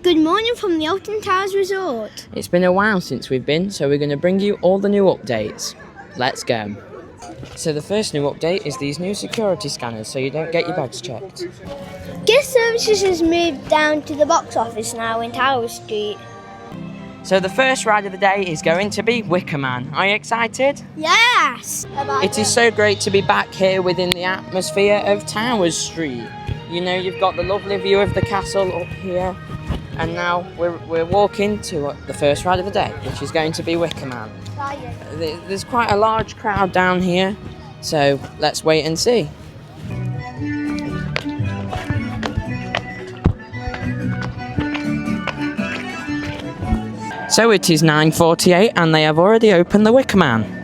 Good morning from the Alton Towers Resort. It's been a while since we've been, so we're going to bring you all the new updates. Let's go. So the first new update is these new security scanners, so you don't get your bags checked. Guest services has moved down to the box office now in Tower Street. So the first ride of the day is going to be Wicker Man. Are you excited? Yes! It is so great to be back here within the atmosphere of Towers Street. You know, you've got the lovely view of the castle up here, and now we're walking to the first ride of the day, which is going to be Wicker Man. There's quite a large crowd down here, so let's wait and see. So it is 9:48 and they have already opened the Wicker Man.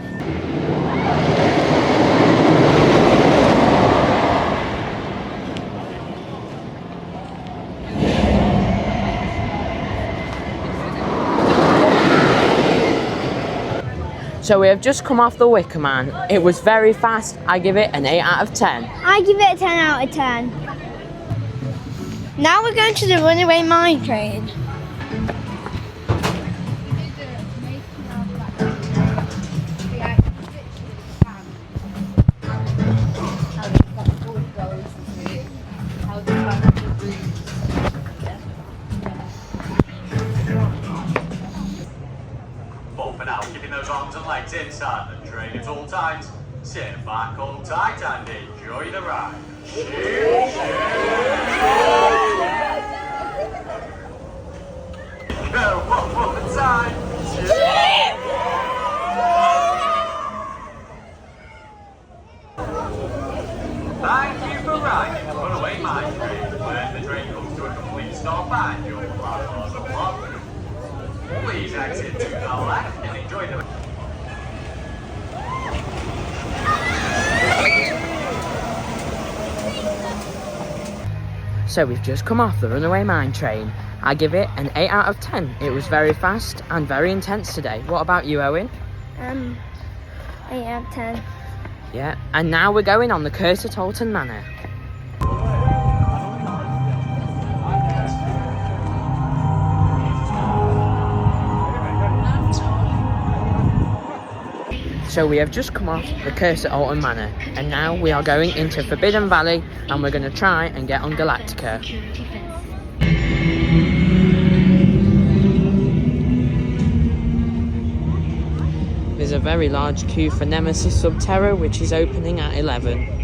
So we have just come off the Wicker Man. It was very fast. I give it an 8 out of 10. I give it a 10 out of 10. Now we're going to the Runaway Mine Train. Open out, keeping those arms and legs inside the train at all times. Sit back, hold tight, and enjoy the ride. Go one more time. Thank you for riding the Runaway Mine Train. When the train comes to a complete stop and your platform is blocked, please exit to the left and enjoy the... So we've just come off the Runaway Mine Train. I give it an 8 out of 10. It was very fast and very intense today. What about you, Owen? 8 out of 10. Yeah, and now we're going on the Curse at Alton Manor. So we have just come off the Curse at Alton Manor, and now we are going into Forbidden Valley, and we're going to try and get on Galactica. There's a very large queue for Nemesis Subterra, which is opening at 11.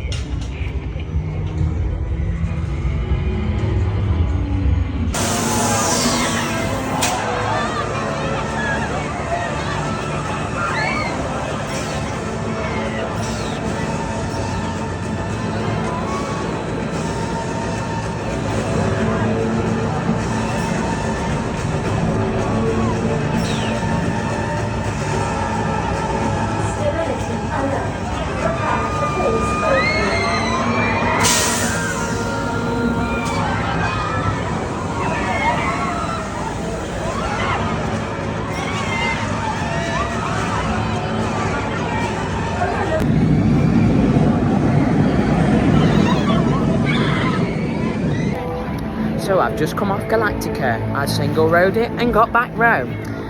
So I've just come off Galactica. I single rode it and got back row.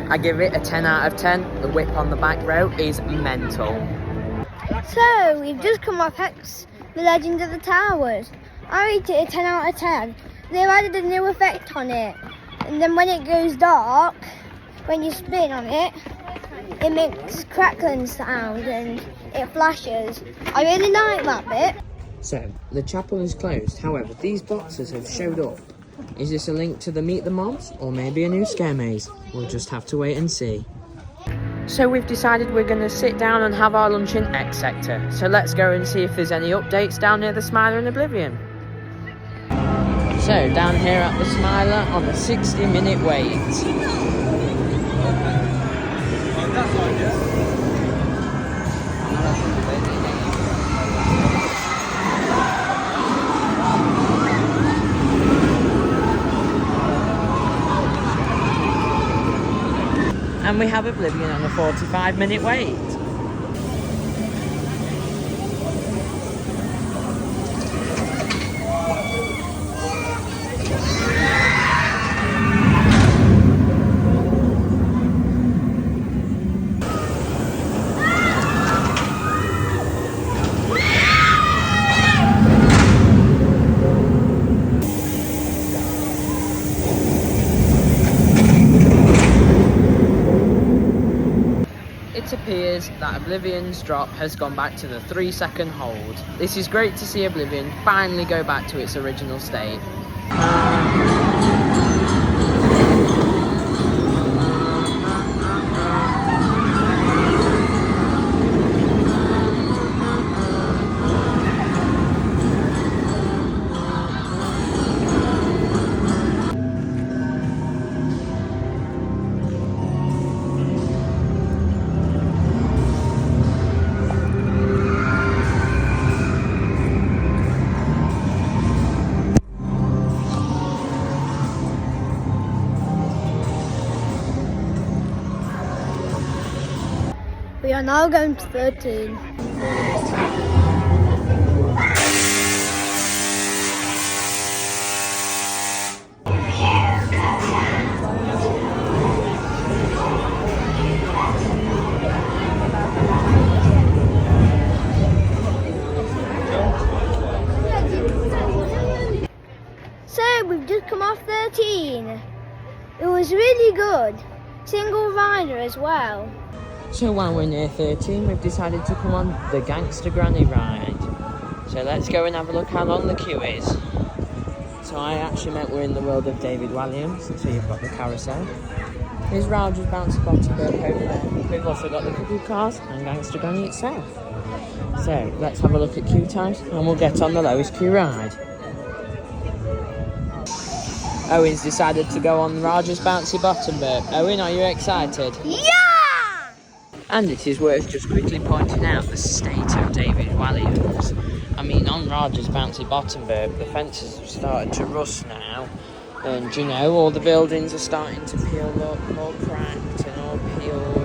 I give it a 10 out of 10. The whip on the back row is mental. So, we've just come off Hex, the Legend of the Towers. I rate it a 10 out of 10. They've added a new effect on it. And then when it goes dark, when you spin on it, it makes crackling sound and it flashes. I really like that bit. So, the chapel is closed. However, these boxes have showed up. Is this a link to the Meet the Mobs or maybe a new scare maze? We'll just have to wait and see. So we've decided we're going to sit down and have our lunch in X Sector. So let's go and see if there's any updates down near the Smiler in Oblivion. So down here at the Smiler on a 60-minute wait. And we have Oblivion on a 45-minute wait. is that Oblivion's drop has gone back to the 3-second hold. This is great to see Oblivion finally go back to its original state. We are now going to 13. So we've just come off 13. It was really good. Single rider as well. So while we're near 13, we've decided to come on the Gangster Granny ride. So let's go and have a look how long the queue is. So I actually meant we're in the world of David Walliams, so you've got the carousel. Here's Roger's Bouncy Bottom Bird over there. We've also got the cuckoo cars and Gangster Granny itself. So let's have a look at queue times and we'll get on the lowest queue ride. Owen's decided to go on Roger's Bouncy Bottom Bird. Owen, are you excited? Yeah! And it is worth just quickly pointing out the state of David Walliams. I mean, on Roger's Bouncy Bottom Bird, the fences have started to rust now. And, you know, all the buildings are starting to peel up, all cracked and all peeled.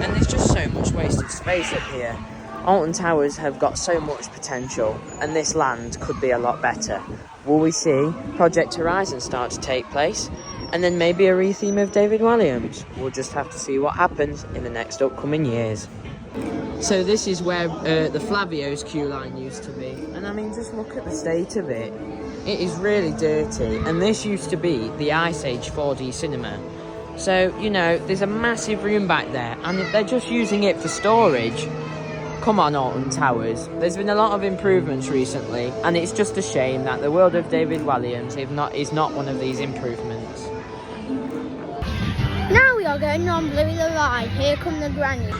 And there's just so much wasted space up here. Alton Towers have got so much potential, and this land could be a lot better. Will we see Project Horizon start to take place? And then maybe a re-theme of David Walliams. We'll just have to see what happens in the next upcoming years. So this is where the Flavio's queue line used to be. And I mean, just look at the state of it. It is really dirty. And this used to be the Ice Age 4D cinema. So, you know, there's a massive room back there. And they're just using it for storage. Come on, Alton Towers. There's been a lot of improvements recently. And it's just a shame that the world of David Walliams is not one of these improvements. Now we are going on Bluey the Ride. Here come the granny.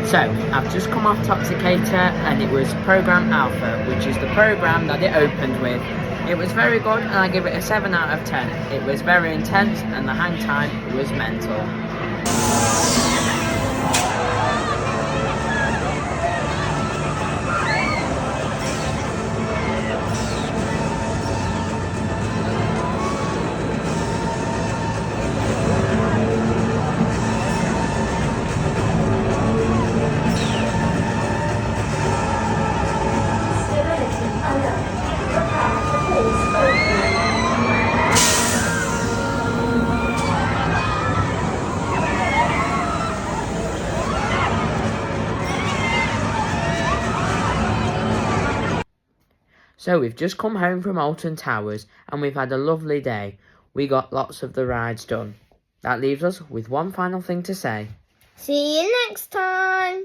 So, I've just come off Toxicator and it was Program Alpha, which is the program that it opened with. It was very good and I give it a 7 out of 10. It was very intense and the hang time was mental. So we've just come home from Alton Towers and we've had a lovely day. We got lots of the rides done. That leaves us with one final thing to say. See you next time.